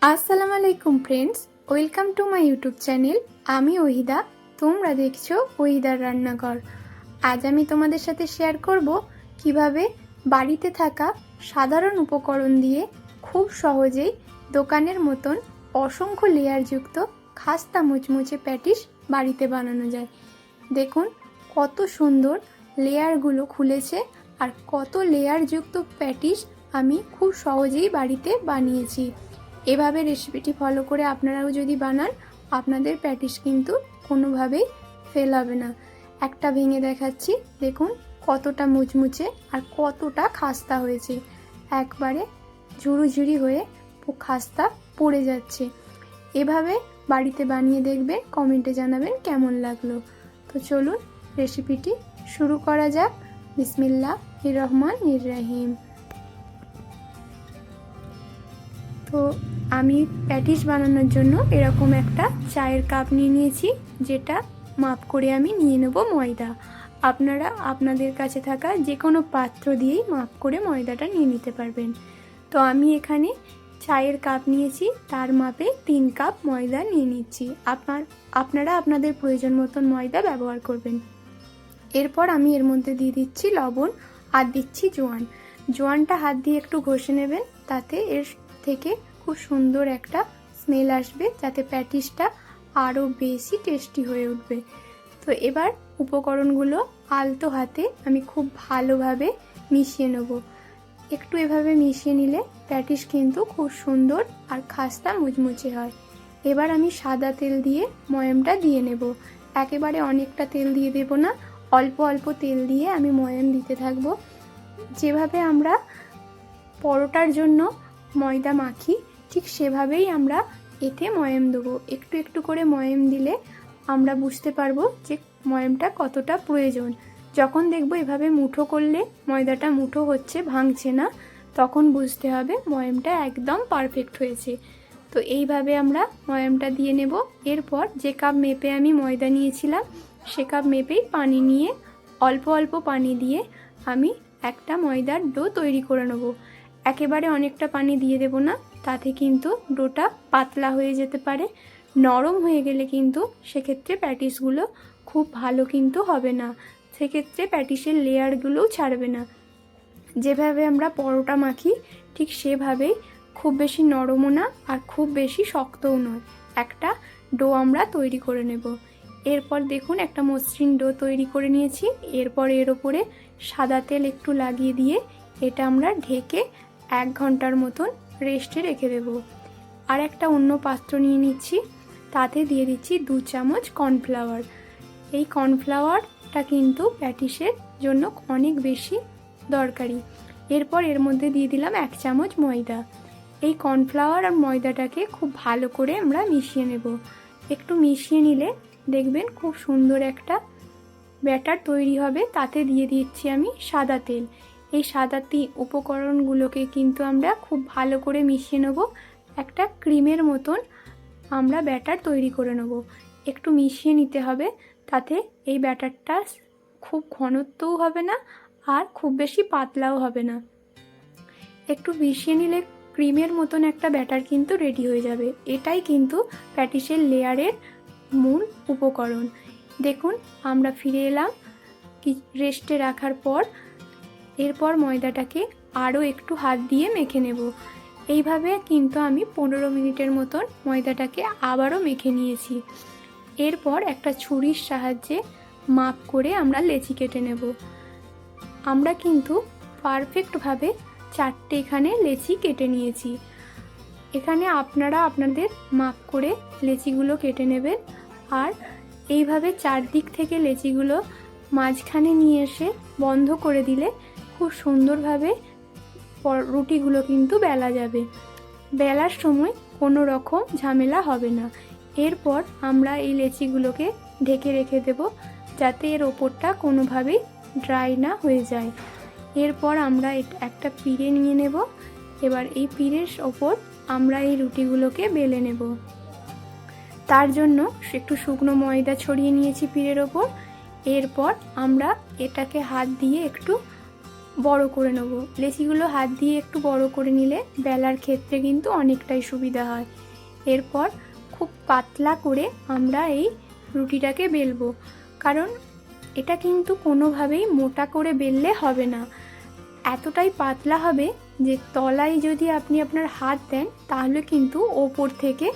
আসসালামু আলাইকুম friends, welcome to my YouTube channel. আমি ওহিদা, তোমরা দেখছো ওহিদার রান্নাঘর। আজ আমি তোমাদের সাথে শেয়ার করব কিভাবে বাড়িতে থাকা সাধারণ উপকরণ দিয়ে খুব সহজেই দোকানের মতন অসংখ্য লেয়ারযুক্ত খাস্তা মুচমুচে প্যাটিস বাড়িতে বানানো যায়। দেখুন কত সুন্দর লেয়ারগুলো খুলেছে আর কত লেয়ারযুক্ত প্যাটিস আমি খুব সহজেই বাড়িতে বানিয়েছি। এভাবে রেসিপিটি ফলো করে আপনারাও যদি বানান, আপনাদের প্যাটিস কিন্তু কোনোভাবেই ফেল হবে না। একটা ভেঙে দেখাচ্ছি, দেখুন কতটা মুচমুচে আর কতটা খাস্তা হয়েছে, একবারে ঝুড়ি হয়ে খাস্তা পড়ে যাচ্ছে। এভাবে বাড়িতে বানিয়ে দেখবেন, কমেন্টে জানাবেন কেমন লাগলো। তো চলুন রেসিপিটি শুরু করা যাক। বিসমিল্লাহির রহমানির রহিম। তো আমি প্যাটিস বানানোর জন্য এরকম একটা চায়ের কাপ নিয়ে নিয়েছি, যেটা মাপ করে আমি নিয়ে নেব ময়দা। আপনারা আপনাদের কাছে থাকা যে কোনো পাত্র দিয়েই মাপ করে ময়দাটা নিয়ে নিতে পারবেন। তো আমি এখানে চায়ের কাপ নিয়েছি, তার মাপে 3 কাপ ময়দা নিয়ে নিচ্ছি। আপনারা আপনাদের প্রয়োজন মতন ময়দা ব্যবহার করবেন। এরপর আমি এর মধ্যে দিয়ে দিচ্ছি লবণ আর দিচ্ছি জোয়ান। জোয়ানটা হাত দিয়ে একটু ঘষে নেবেন, তাতে এর থেকে খুব সুন্দর একটা স্মেল আসবে, যাতে প্যাটিসটা আরও বেশি টেস্টি হয়ে উঠবে। তো এবার উপকরণগুলো আলতো হাতে আমি খুব ভালোভাবে মিশিয়ে নেব। একটু এভাবে মিশিয়ে নিলে প্যাটিস কিন্তু খুব সুন্দর আর খাস্তা মুচমুচে হয়। এবার আমি সাদা তেল দিয়ে ময়ামটা দিয়ে নেব। একেবারে অনেকটা তেল দিয়ে দেব না, অল্প অল্প তেল দিয়ে আমি ময়াম দিতে থাকবো। যেভাবে আমরা পরোটার জন্য ময়দা মাখি, ঠিক সেভাবেই আমরা এতে ময়াম দেবো। একটু একটু করে ময়াম দিলে আমরা বুঝতে পারবো যে ময়ামটা কতটা প্রয়োজন। যখন দেখবো এভাবে মুঠো করলে ময়দাটা মুঠো হচ্ছে, ভাঙছে না, তখন বুঝতে হবে ময়ামটা একদম পারফেক্ট হয়েছে। তো এইভাবে আমরা ময়ামটা দিয়ে নেব। এরপর যে কাপ মেপে আমি ময়দা নিয়েছিলাম, সে কাপ মেপেই পানি নিয়ে অল্প অল্প পানি দিয়ে আমি একটা ময়দার ডো তৈরি করে নেব। একেবারে অনেকটা পানি দিয়ে দেব না, তাতে কিন্তু ডোটা পাতলা হয়ে যেতে পারে। নরম হয়ে গেলে কিন্তু সেক্ষেত্রে প্যাটিসগুলো খুব ভালো কিন্তু হবে না, সেক্ষেত্রে প্যাটিসের লেয়ারগুলোও ছাড়বে না। যেভাবে আমরা পরোটা মাখি ঠিক সেভাবেই, খুব বেশি নরমও না আর খুব বেশি শক্তও নয়, একটা ডো আমরা তৈরি করে নেব। এরপর দেখুন একটা মসৃণ ডো তৈরি করে নিয়েছি। এরপর এর ওপরে সাদা তেল একটু লাগিয়ে দিয়ে এটা আমরা ঢেকে 1 ঘন্টার মতন রেস্টে রেখে দেব। আর একটা অন্য পাত্র নিয়ে নিচ্ছি, তাতে দিয়ে দিচ্ছি 2 চামচ কর্নফ্লাওয়ার। এই কর্নফ্লাওয়ারটা কিন্তু প্যাটিসের জন্য অনেক বেশি দরকারি। এরপর এর মধ্যে দিয়ে দিলাম 1 চামচ ময়দা। এই কর্নফ্লাওয়ার আর ময়দাটাকে খুব ভালো করে আমরা মিশিয়ে নেব। একটু মিশিয়ে নিলে দেখবেন খুব সুন্দর একটা ব্যাটার তৈরি হবে। তাতে দিয়ে দিচ্ছি আমি সাদা তেল। এই সাদা উপকরণগুলোকে কিন্তু আমরা খুব ভালো করে মিশিয়ে নেব। একটা ক্রিমের মতন আমরা ব্যাটার তৈরি করে নেব। একটু মিশিয়ে নিতে হবে, তাতে এই ব্যাটারটা খুব ঘনত্বও হবে না আর খুব বেশি পাতলাও হবে না। একটু মিশিয়ে নিলে ক্রিমের মতন একটা ব্যাটার কিন্তু রেডি হয়ে যাবে। এটাই কিন্তু প্যাটিসের লেয়ারের মূল উপকরণ। দেখুন আমরা ফিরে এলাম রেস্টে রাখার পর। এরপর ময়দাটাকে আরও একটু হাত দিয়ে মেখে নেব। এইভাবে কিন্তু আমি 15 মিনিটের মতন ময়দাটাকে আবারও মেখে নিয়েছি। এরপর একটা ছুরির সাহায্যে মাপ করে আমরা লেচি কেটে নেব। আমরা কিন্তু পারফেক্টভাবে 4টে এখানে লেচি কেটে নিয়েছি। এখানে আপনারা আপনাদের মাপ করে লেচিগুলো কেটে নেবেন। আর এইভাবে 4 দিক থেকে লেচিগুলো মাঝখানে নিয়ে এসে বন্ধ করে দিলে খুব সুন্দরভাবে রুটিগুলো কিন্তু বেলা যাবে। বেলার সময় কোনো রকম ঝামেলা হবে না। এরপর আমরা এই লেচিগুলোকে ঢেকে রেখে দেব, যাতে এর ওপরটা কোনোভাবেই ড্রাই না হয়ে যায়। এরপর আমরা একটা পিঁড়ে নিয়ে নেব। এবার এই পিঁড়ের ওপর আমরা এই রুটিগুলোকে বেলে নেব। তার জন্য একটু শুকনো ময়দা ছড়িয়ে নিয়েছি পিঁড়ের ওপর। এরপর আমরা এটাকে হাত দিয়ে একটু বড় করে নেব। লেচিগুলো হাত দিয়ে একটু বড় করে নিলে বেলার ক্ষেত্রে কিন্তু অনেকটাই সুবিধা হয়। এরপর খুব পাতলা করে আমরা এই রুটিটাকে বেলবো, কারণ এটা কিন্তু কোনোভাবেই মোটা করে বেললে হবে না। এতটাই পাতলা হবে যে তলায় যদি আপনি আপনার হাত দেন তাহলে কিন্তু ওপর থেকে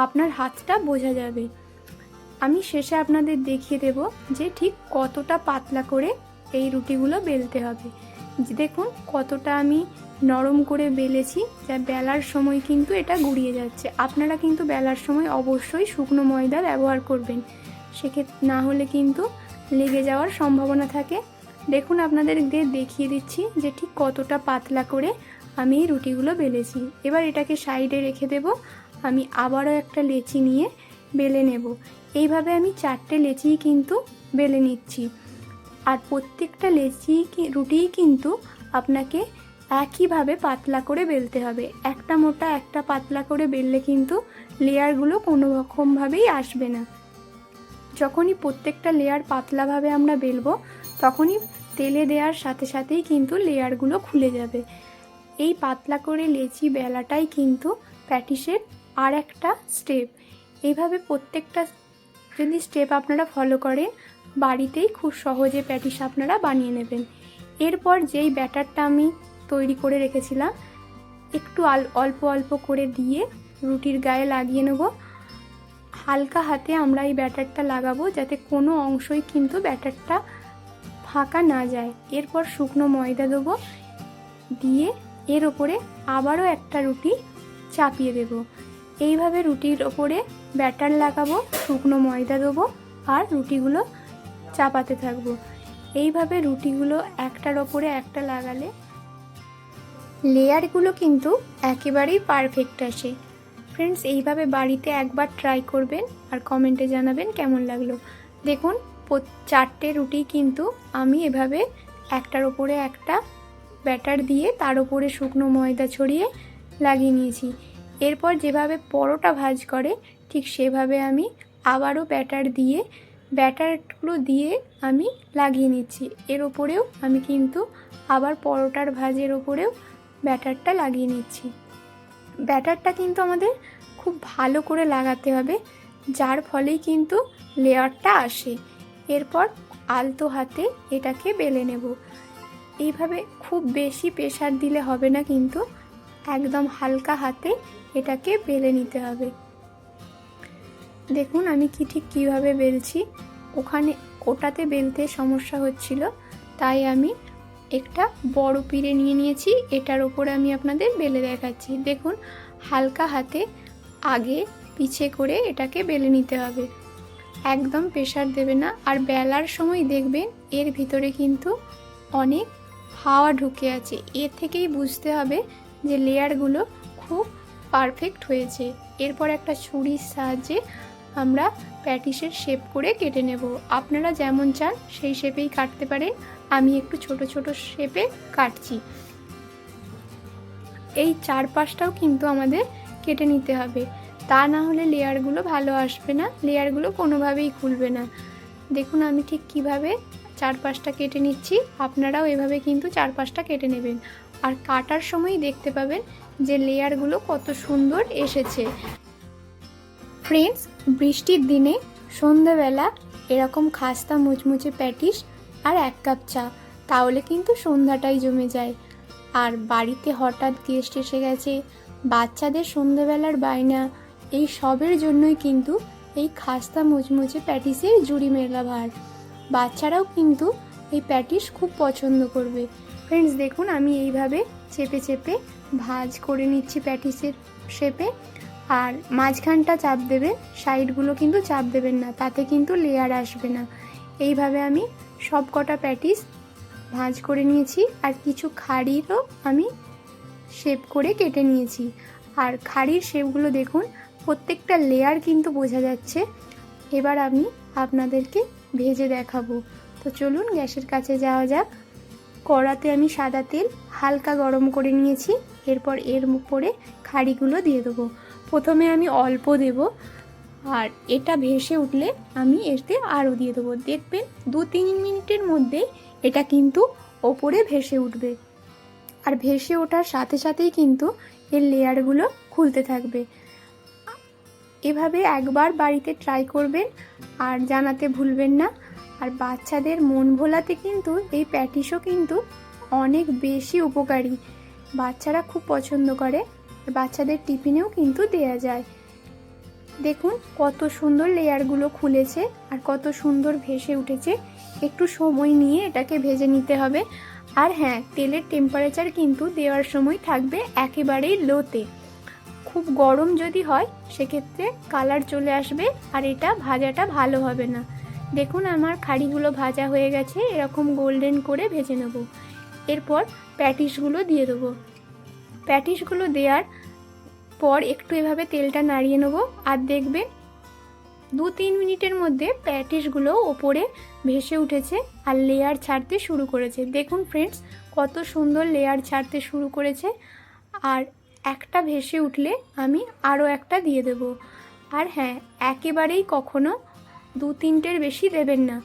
আপনার হাতটা বোঝা যাবে। আমি শেষে আপনাদের দেখিয়ে দেব যে ঠিক কতটা পাতলা করে এই রুটিগুলো বেলতে হবে। দেখুন কতটা আমি নরম করে বেলেছি, যা বেলার সময় কিন্তু এটা গুঁড়িয়ে যাচ্ছে। আপনারা কিন্তু বেলার সময় অবশ্যই শুকনো ময়দা ব্যবহার করবেন, সেক্ষেত্রে না হলে কিন্তু লেগে যাওয়ার সম্ভাবনা থাকে। দেখুন আপনাদের দেখিয়ে দিচ্ছি যে ঠিক কতটা পাতলা করে আমি এই রুটিগুলো বেলেছি। এবার এটাকে সাইডে রেখে দেব। আমি আবারও একটা লেচি নিয়ে বেলে নেব। এইভাবে আমি 4টে লেচিই কিন্তু বেলে নিচ্ছি। আর প্রত্যেকটা রুটিই কিন্তু আপনাকে একইভাবে পাতলা করে বেলতে হবে। একটা মোটা একটা পাতলা করে বেললে কিন্তু লেয়ারগুলো কোনো রকমভাবেই আসবে না। যখনই প্রত্যেকটা লেয়ার পাতলাভাবে আমরা বেলবো তখনই তেলে দেওয়ার সাথে সাথেই কিন্তু লেয়ারগুলো খুলে যাবে। এই পাতলা করে লেচি বেলাটাই কিন্তু প্যাটিসের আর একটা স্টেপ। এইভাবে প্রত্যেকটা যদি স্টেপ আপনারা ফলো করেন বাড়িতেই খুব সহজে প্যাটিস আপনারা বানিয়ে নেবেন। এরপর যেই ব্যাটারটা আমি তৈরি করে রেখেছিলাম একটু অল্প অল্প করে দিয়ে রুটির গায়ে লাগিয়ে নেব। হালকা হাতে আমরা এই ব্যাটারটা লাগাবো যাতে কোনো অংশই কিন্তু ব্যাটারটা ফাঁকা না যায়। এরপর শুকনো ময়দা দেবো, দিয়ে এর ওপরে আবারও একটা রুটি চাপিয়ে দেব। এইভাবে রুটির ওপরে ব্যাটার লাগাবো, শুকনো ময়দা দেবো আর রুটিগুলো চাপাতে থাকবো। এইভাবে রুটিগুলো একটার ওপরে একটা লাগালে লেয়ারগুলো কিন্তু একেবারেই পারফেক্ট আসে। ফ্রেন্ডস, এইভাবে বাড়িতে একবার ট্রাই করবেন আর কমেন্টে জানাবেন কেমন লাগলো। দেখুন 4টে রুটি কিন্তু আমি এভাবে একটার ওপরে একটা ব্যাটার দিয়ে তার উপরে শুকনো ময়দা ছড়িয়ে লাগিয়ে নিয়েছি। এরপর যেভাবে পরোটা ভাজ করে ঠিক সেভাবে আমি আবারও ব্যাটারগুলো দিয়ে আমি লাগিয়ে নিচ্ছি। এর ওপরেও আমি কিন্তু আবার পরোটার ভাজের ওপরেও ব্যাটারটা লাগিয়ে নিচ্ছি। ব্যাটারটা কিন্তু আমাদের খুব ভালো করে লাগাতে হবে, যার ফলেই কিন্তু লেয়ারটা আসে। এরপর আলতো হাতে এটাকে বেলে নেব। এইভাবে খুব বেশি প্রেসার দিলে হবে না, কিন্তু একদম হালকা হাতে এটাকে বেলে নিতে হবে। দেখুন আমি ঠিক কীভাবে বেলছি। ওটাতে বেলতে সমস্যা হচ্ছিল, তাই আমি একটা বড় পিঁড়ে নিয়ে নিয়েছি। এটার ওপরে আমি আপনাদের বেলে দেখাচ্ছি। দেখুন হালকা হাতে আগে পিছে করে এটাকে বেলে নিতে হবে, একদম প্রেসার দেবে না। আর বেলার সময় দেখবেন এর ভিতরে কিন্তু অনেক হাওয়া ঢুকে আছে, এর থেকেই বুঝতে হবে যে লেয়ারগুলো খুব পারফেক্ট হয়েছে। এরপর একটা ছুরির সাহায্যে আমরা প্যাটিসের শেপ করে কেটে নেব। আপনারা যেমন চান সেই শেপেই কাটতে পারেন, আমি একটু ছোট ছোট শেপে কাটছি। এই 4-5টাও কিন্তু আমাদের কেটে নিতে হবে, তা না হলে লেয়ারগুলো ভালো আসবে না, লেয়ারগুলো কোনোভাবেই খুলবে না। দেখুন আমি ঠিক কিভাবে 4-5টা কেটে নিচ্ছি, আপনারাও এভাবে কিন্তু 4-5টা কেটে নেবেন। আর কাটার সময় দেখতে পাবেন যে লেয়ারগুলো কত সুন্দর এসেছে। ফ্রেন্ডস, বৃষ্টির দিনে সন্ধ্যাবেলা এরকম খাস্তা মুচমুচে প্যাটিস আর 1 কাপ চা, তাহলে কিন্তু সন্ধ্যাটাই জমে যায়। আর বাড়িতে হঠাৎ গেস্ট এসে গেছে, বাচ্চাদের সন্ধ্যাবেলার বায়না, এই সবের জন্যই কিন্তু এই খাস্তা মুচমুচে প্যাটিসের জুড়ি মেলা ভার। বাচ্চারাও কিন্তু এই প্যাটিস খুব পছন্দ করবে। ফ্রেন্ডস দেখুন আমি এইভাবে চেপে চেপে ভাজ করে নিচ্ছি প্যাটিসের শেপে। আর মাঝখানটা চাপ দেবেন, সাইডগুলো কিন্তু চাপ দেবেন না, তাতে কিন্তু লেয়ার আসবে না। এইভাবে আমি সব কটা প্যাটিস ভাজ করে নিয়েছি। আর কিছু খাড়িরও আমি শেপ করে কেটে নিয়েছি। আর খাড়ির শেপগুলো দেখুন প্রত্যেকটা লেয়ার কিন্তু বোঝা যাচ্ছে। এবার আমি আপনাদেরকে ভেজে দেখাবো। তো চলুন গ্যাসের কাছে যাওয়া যাক। কড়াতে আমি সাদা তেল হালকা গরম করে নিয়েছি। এরপর এর উপরে খাড়িগুলো দিয়ে দেবো। প্রথমে আমি অল্প দেব, আর এটা ভেসে উঠলে আমি এতে আরও দিয়ে দেবো। দেখবেন 2-3 মিনিটের মধ্যে এটা কিন্তু ওপরে ভেসে উঠবে। আর ভেসে ওঠার সাথে সাথেই কিন্তু এর লেয়ারগুলো খুলতে থাকবে। এভাবে একবার বাড়িতে ট্রাই করবেন আর জানাতে ভুলবেন না। আর বাচ্চাদের মন ভোলাতে কিন্তু এই প্যাটিসও কিন্তু অনেক বেশি উপকারী, বাচ্চারা খুব পছন্দ করে। আর বাচ্চাদের টিফিনেও কিন্তু দেয়া যায়। দেখুন কত সুন্দর লেয়ারগুলো খুলেছে আর কত সুন্দর ভেসে উঠেছে। একটু সময় নিয়ে এটাকে ভেজে নিতে হবে। আর হ্যাঁ, তেলের টেম্পারেচার কিন্তু দেওয়ার সময় থাকবে একেবারেই লোতে। খুব গরম যদি হয় সেক্ষেত্রে কালার চলে আসবে আর এটা ভাজাটা ভালো হবে না। দেখুন আমার খাড়িগুলো ভাজা হয়ে গেছে, এরকম গোল্ডেন করে ভেজে নেব। এরপর প্যাটিসগুলো দিয়ে দেবো। প্যাটিসগুলো দেওয়ার পর একটু এভাবে তেলটা নাড়িয়ে নেব। আর দেখবেন 2-3 মিনিটের মধ্যে প্যাটিসগুলো ওপরে ভেসে উঠেছে আর লেয়ার ছাড়তে শুরু করেছে। দেখুন ফ্রেন্ডস কত সুন্দর লেয়ার ছাড়তে শুরু করেছে। আর একটা ভেসে উঠলে আমি আরও একটা দিয়ে দেব। আর হ্যাঁ, একেবারেই কখনো 2-3টের বেশি দেবেন না।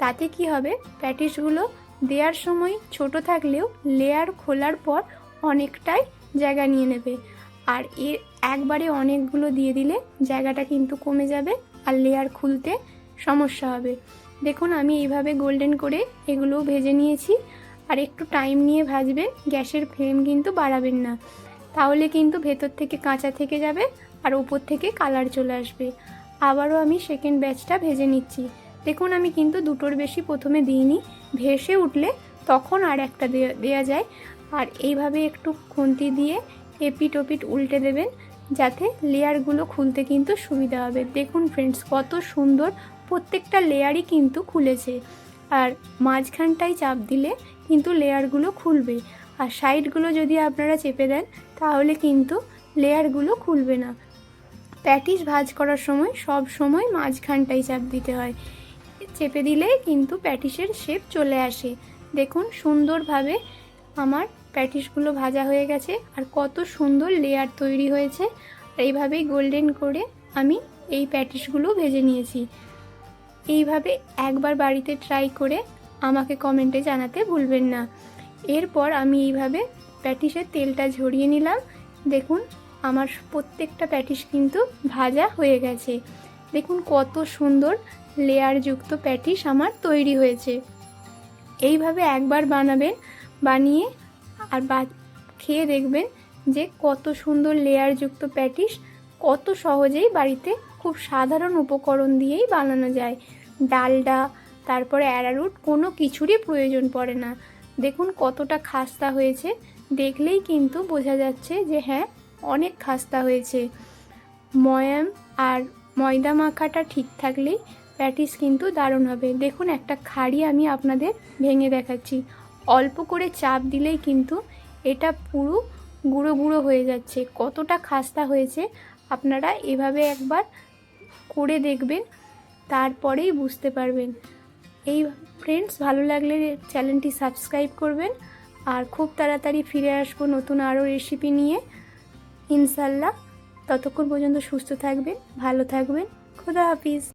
তাতে কি হবে, প্যাটিসগুলো দেওয়ার সময় ছোট থাকলেও লেয়ার খোলার পর অনেকটাই জায়গা নিয়ে নেবে। আর এর একবারে অনেকগুলো দিয়ে দিলে জায়গাটা কিন্তু কমে যাবে আর লেয়ার খুলতে সমস্যা হবে। দেখুন আমি এইভাবে গোল্ডেন করে এগুলোও ভেজে নিয়েছি। আর একটু টাইম নিয়ে ভাজবেন, গ্যাসের ফ্লেম কিন্তু বাড়াবেন না, তাহলে কিন্তু ভেতর থেকে কাঁচা থেকে যাবে আর উপর থেকে কালার চলে আসবে। আবারও আমি সেকেন্ড ব্যাচটা ভেজে নিচ্ছি। দেখুন আমি কিন্তু দুটোর বেশি প্রথমে দিইনি, ভেসে উঠলে তখন আর একটা দেয়া যায়। আর এইভাবে একটু খুন্তি দিয়ে এপিট ওপিট উল্টে দেবেন যাতে লেয়ারগুলো খুলতে কিন্তু সুবিধা হবে। দেখুন ফ্রেন্ডস কত সুন্দর প্রত্যেকটা লেয়ারই কিন্তু খুলেছে। আর মাঝখানটায় চাপ দিলে কিন্তু লেয়ারগুলো খুলবে। আর সাইডগুলো যদি আপনারা চেপে দেন তাহলে কিন্তু লেয়ারগুলো খুলবে না। প্যাটিস ভাজ করার সময় সব সময় মাঝখানটায় চাপ দিতে হয়, চেপে দিলে কিন্তু প্যাটিসের শেপ চলে আসে। দেখুন সুন্দরভাবে আমার প্যাটিসগুলো ভাজা হয়ে গেছে আর কত সুন্দর লেয়ার তৈরি হয়েছে। এইভাবেই গোল্ডেন করে আমি এই প্যাটিসগুলো ভেজে নিয়েছি। এইভাবে একবার বাড়িতে ট্রাই করে আমাকে কমেন্টে জানাতে ভুলবেন না। এরপর আমি এইভাবে প্যাটিসের তেলটা ঝরিয়ে নিলাম। দেখুন আমার প্রত্যেকটা প্যাটিস কিন্তু ভাজা হয়ে গেছে। দেখুন কত সুন্দর লেয়ারযুক্ত প্যাটিস আমার তৈরি হয়েছে। এইভাবে একবার বানাবেন, বানিয়ে আর খেয়ে দেখবেন যে কত সুন্দর লেয়ারযুক্ত প্যাটিস কত সহজেই বাড়িতে খুব সাধারণ উপকরণ দিয়েই বানানো যায়। ডালডা তারপরে অ্যারারুট কোনো কিছুরই প্রয়োজন পড়ে না। দেখুন কতটা খাস্তা হয়েছে, দেখলেই কিন্তু বোঝা যাচ্ছে যে হ্যাঁ অনেক খাস্তা হয়েছে। ময়াম আর ময়দা মাখাটা ঠিক থাকলেই প্যাটিস কিন্তু দারুণ হবে। দেখুন একটা খাড়ি আমি আপনাদের ভেঙে দেখাচ্ছি, অল্প করে চাপ দিলেই কিন্তু এটা পুরো গুঁড়ো গুঁড়ো হয়ে যাচ্ছে। কতটা খাস্তা হয়েছে আপনারা এভাবে একবার করে দেখবেন, তারপরেই বুঝতে পারবেন। এই ফ্রেন্ডস ভালো লাগলে চ্যানেলটি সাবস্ক্রাইব করবেন। আর খুব তাড়াতাড়ি ফিরে আসবো নতুন আরও রেসিপি নিয়ে ইনশাল্লাহ। ততক্ষণ পর্যন্ত সুস্থ থাকবেন, ভালো থাকবেন। খোদা হাফিজ।